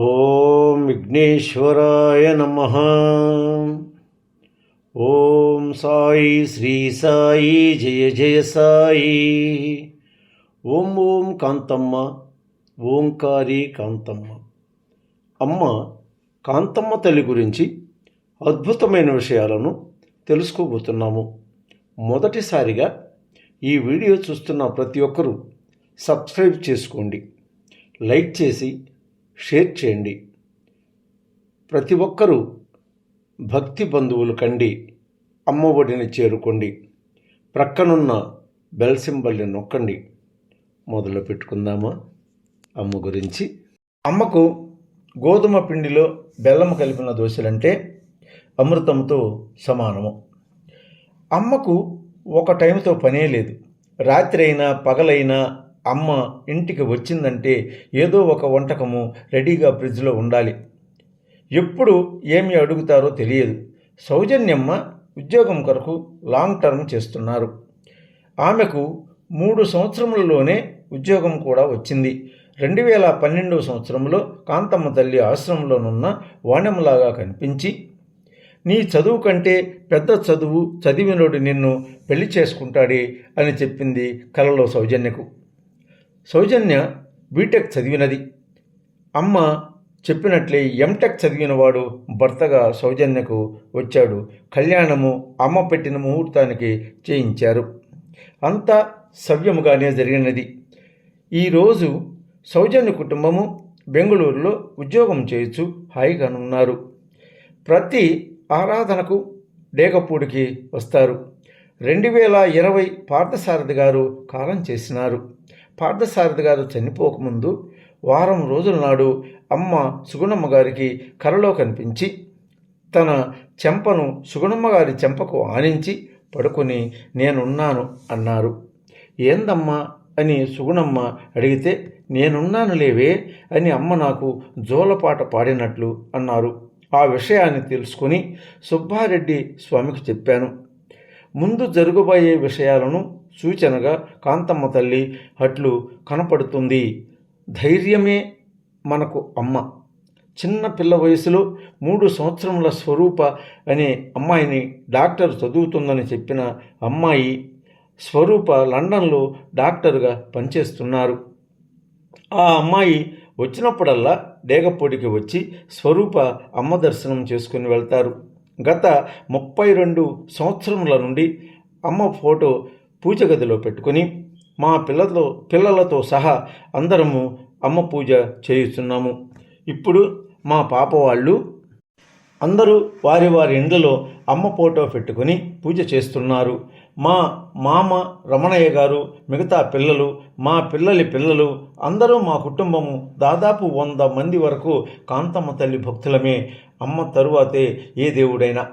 ఓం విఘ్నేశ్వరాయ నమః. ఓం సాయి శ్రీ సాయి జయ జయ సాయి. ఓం ఓం కాంతమ్మ ఓంకారి కాంతమ్మ. అమ్మ కాంతమ్మ తల్లి గురించి అద్భుతమైన విషయాలను తెలుసుకోబోతున్నాము. మొదటిసారిగా ఈ వీడియో చూస్తున్న ప్రతి ఒక్కరూ సబ్స్క్రైబ్ చేసుకోండి, లైక్ చేసి షేర్ చేయండి. ప్రతి ఒక్కరూ భక్తి బంధువులు కండి అమ్మ ఒడిని చేరుకోండి. ప్రక్కనున్న బెల్ సింబల్ని నొక్కండి. మొదలు పెట్టుకుందామా అమ్మ గురించి. అమ్మకు గోధుమ పిండిలో బెల్లం కలిపిన దోశలంటే అమృతంతో సమానము. అమ్మకు ఒక టైంతో పనే లేదు. రాత్రి అయినా పగలైనా అమ్మ ఇంటికి వచ్చిందంటే ఏదో ఒక వంటకము రెడీగా ఫ్రిడ్జ్లో ఉండాలి. ఎప్పుడు ఏమి అడుగుతారో తెలియదు. సౌజన్యమ్మ ఉద్యోగం కొరకు లాంగ్ టర్మ్ చేస్తున్నారు. ఆమెకు 3 సంవత్సరములలోనే ఉద్యోగం కూడా వచ్చింది. 2012 సంవత్సరంలో కాంతమ్మ తల్లి ఆశ్రమంలోనున్న వాణ్యంలాగా కనిపించి, నీ చదువు కంటే పెద్ద చదువు చదివినోడు నిన్ను పెళ్లి చేసుకుంటాడే అని చెప్పింది కలలో సౌజన్యకు. సౌజన్య బీటెక్ చదివినది. అమ్మ చెప్పినట్లే ఎంటెక్ చదివినవాడు భర్తగా సౌజన్యకు వచ్చాడు. కళ్యాణము అమ్మ పెట్టిన ముహూర్తానికి చేయించారు. అంతా సవ్యముగానే జరిగినది. ఈరోజు సౌజన్య కుటుంబము బెంగళూరులో ఉద్యోగం చేయొచ్చు హాయిగానున్నారు. ప్రతి ఆరాధనకు డేగపూడికి వస్తారు. 2020 పార్థసారథి గారు కాలం చేసినారు. పార్థసారథి గారు చనిపోకముందు వారం రోజుల నాడు అమ్మ సుగుణమ్మ గారికి కలలో కనిపించి తన చెంపను సుగుణమ్మ గారి చెంపకు ఆనించి పడుకొని నేనున్నాను అన్నారు. ఏందమ్మా అని సుగుణమ్మ అడిగితే, నేనున్నాను లేవే అని అమ్మ నాకు జోలపాట పాడినట్లు అన్నారు. ఆ విషయాన్ని తెలుసుకుని సుబ్బారెడ్డి స్వామికి చెప్పాను. ముందు జరగబోయే విషయాలను సూచనగా కాంతమ్మ తల్లి అట్లు కనపడుతుంది. ధైర్యమే మనకు అమ్మ. చిన్న పిల్ల వయసులో 3 సంవత్సరముల స్వరూప అనే అమ్మాయిని డాక్టర్ చదువుతుందని చెప్పిన అమ్మాయి స్వరూప లండన్లో డాక్టర్గా పనిచేస్తున్నారు. ఆ అమ్మాయి వచ్చినప్పుడల్లా డేగపూడికి వచ్చి స్వరూప అమ్మ దర్శనం చేసుకుని వెళ్తారు. గత 32 సంవత్సరముల నుండి అమ్మ ఫోటో పూజ గదిలో పెట్టుకుని మా పిల్లలతో సహా అందరము అమ్మ పూజ చేయిస్తున్నాము. ఇప్పుడు మా పాప వాళ్ళు అందరూ వారి వారి ఇండ్లలో అమ్మ ఫోటో పెట్టుకుని పూజ చేస్తున్నారు. మా మామ రమణయ్య గారు, మిగతా పిల్లలు, మా పిల్లలు అందరూ మా కుటుంబము దాదాపు 100 మంది వరకు కాంతమ్మ తల్లి భక్తులమే. అమ్మ తరువాతే ఏ దేవుడైనా.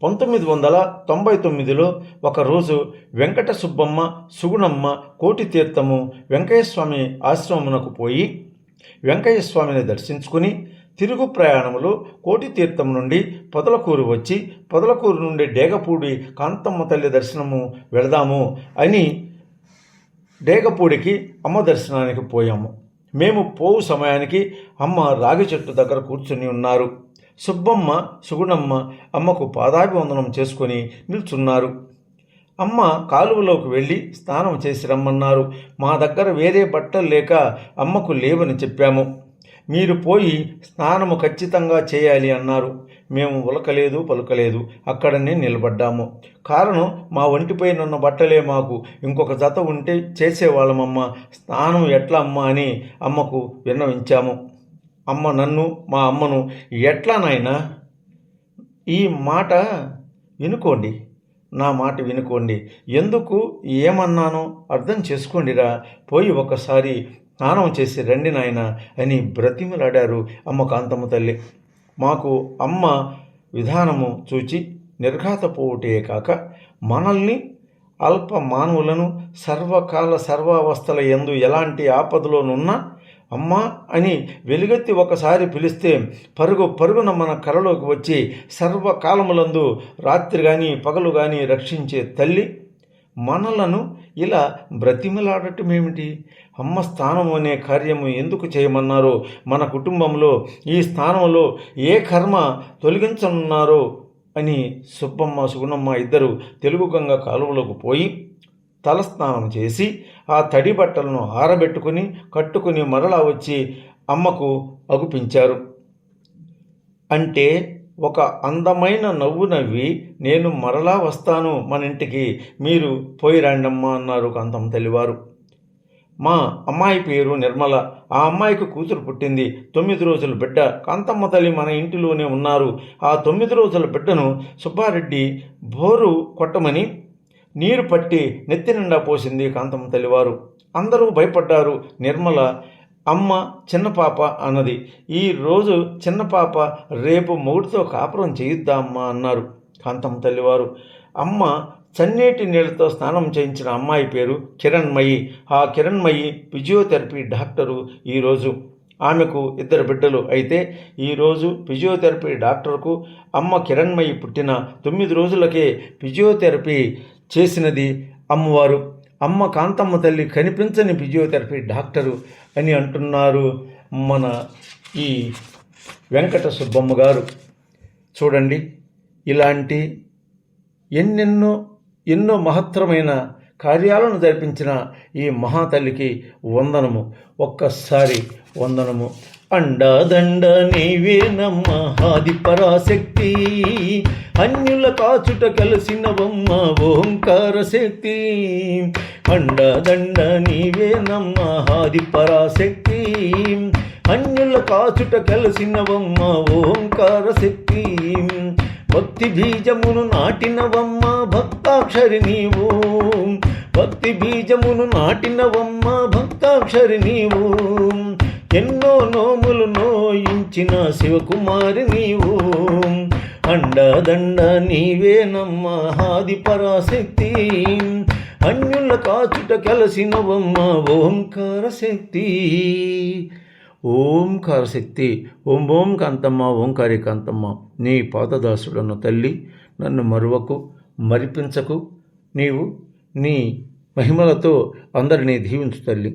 1999లో ఒకరోజు వెంకట సుబ్బమ్మ, సుగుణమ్మ కోటి తీర్థము వెంకయ్యస్వామి ఆశ్రమమునకు పోయి వెంకయ్యస్వామిని దర్శించుకుని తిరుగు ప్రయాణంలో కోటి తీర్థం నుండి పొదలకూరు వచ్చి పొదలకూరు నుండి డేగపూడి కాంతమ్మ తల్లి దర్శనము వెళదాము అని డేగపూడికి అమ్మ దర్శనానికి పోయాము. మేము పోవు సమయానికి అమ్మ రాగి చెట్టు దగ్గర కూర్చుని ఉన్నారు. సుబ్బమ్మ, సుగుణమ్మ అమ్మకు పాదాభివందనం చేసుకొని నిల్చున్నారు. అమ్మ కాలువలోకి వెళ్ళి స్నానం చేసి రమ్మన్నారు. మా దగ్గర వేరే బట్టలు లేక అమ్మకు లేవని చెప్పాము. మీరు పోయి స్నానము ఖచ్చితంగా చేయాలి అన్నారు. మేము ఉలకలేదు పలుకలేదు, అక్కడనే నిలబడ్డాము. కారణం, మా ఒంటిపైనున్న బట్టలే మాకు ఇంకొక జత ఉంటే చేసేవాళ్ళమమ్మ. స్నానం ఎట్లా అమ్మ అని అమ్మకు విన్నవించాము. అమ్మ నన్ను, మా అమ్మను, ఎట్లా నాయనా, ఈ మాట వినుకోండి, నా మాట వినుకోండి, ఎందుకు ఏమన్నానో అర్థం చేసుకోండిరా, పోయి ఒకసారి స్నానం చేసి రండి నాయన అని బ్రతిమలాడారు అమ్మ కాంతమ్మ తల్లి. మాకు అమ్మ విధానము చూచి నిర్ఘాతపోవుటే కాక మనల్ని అల్ప మానవులను సర్వకాల సర్వావస్థల యందు ఎలాంటి ఆపదలోనున్నా అమ్మా అని వెలుగెత్తి ఒకసారి పిలిస్తే పరుగున మన కలలోకి వచ్చి సర్వకాలములందు రాత్రి కానీ పగలు కానీ రక్షించే తల్లి మనలను ఇలా బ్రతిమలాడటమేమిటి? అమ్మ స్థానం అనే కార్యము ఎందుకు చేయమన్నారో, మన కుటుంబంలో ఈ స్థానంలో ఏ కర్మ తొలగించనున్నారో అని సుబ్బమ్మ సుగుణమ్మ ఇద్దరు తెలుగు గంగ కాలువలోకి పోయి తలస్నానం చేసి ఆ తడి బట్టలను ఆరబెట్టుకుని కట్టుకుని మరలా వచ్చి అమ్మకు అగుపించారు. అంటే ఒక అందమైన నవ్వు నవ్వి, నేను మరలా వస్తాను మన ఇంటికి, మీరు పోయి రండమ్మా అన్నారు కాంతమ్మ తల్లివారు. మా అమ్మాయి పేరు నిర్మల. ఆ అమ్మాయికి కూతురు పుట్టింది. 9 రోజుల బిడ్డ. కాంతమ్మ తల్లి మన ఇంటిలోనే ఉన్నారు. ఆ 9 రోజుల బిడ్డను సుబ్బారెడ్డి బోరు కొట్టమని నీరు పట్టి నెత్తి నిండా పోసింది కాంతమ్మ తల్లివారు. అందరూ భయపడ్డారు. నిర్మల అమ్మ చిన్న పాప అన్నది. ఈరోజు చిన్న పాప, రేపు మొగుడితో కాపురం చేయిద్దామ్మా అన్నారు కాంతమ్మ తల్లివారు. అమ్మ చన్నీటి నీళ్లతో స్నానం చేయించిన అమ్మాయి పేరు కిరణ్మయి. ఆ కిరణ్మయి ఫిజియోథెరపీ డాక్టరు. ఈరోజు ఆమెకు 2 బిడ్డలు. అయితే ఈరోజు ఫిజియోథెరపీ డాక్టర్కు అమ్మ కిరణ్మయి పుట్టిన 9 రోజులకే ఫిజియోథెరపీ చేసినది అమ్మవారు. అమ్మ కాంతమ్మ తల్లి కనిపించని ఫిజియోథెరపీ డాక్టరు అని అంటున్నారు మన ఈ వెంకట సుబ్బమ్మ గారు. చూడండి, ఇలాంటి ఎన్నో మహత్తరమైన కార్యాలను జరిపించిన ఈ మహాతల్లికి వందనము. ఒక్కసారి వందనము. అండాదండ నీవేనమ్మ ఆది పరాశక్తి, అన్యుల కాచుట కలిసినవమ్మ ఓంకార శక్తి. అండాదండ నీవేనమ్మ ఆది పరాశక్తి, అన్యుల కాచుట కలిసినవమ్మ ఓంకార శక్తి. భక్తి బీజమును నాటినవమ్మ భక్తాక్షరి నీవు, భక్తి బీజమును నాటినవమ్మ భక్తాక్షరి నీవు. ఎన్నో నోములు నోయించిన శివకుమారి నీవు. అండదండ నీవేనమ్మ ఆది పరాశక్తి, అన్యుల కాచుట కలసినవమ్మ ఓంకార శక్తి. ఓంకార శక్తి. ఓం ఓం కాంతమ్మ ఓంకారి కాంతమ్మ, నీ పాదదాసుడన్న తల్లి, నన్ను మరువకు, మరిపించకు. నీవు నీ మహిమలతో అందరినీ దీవించు తల్లి.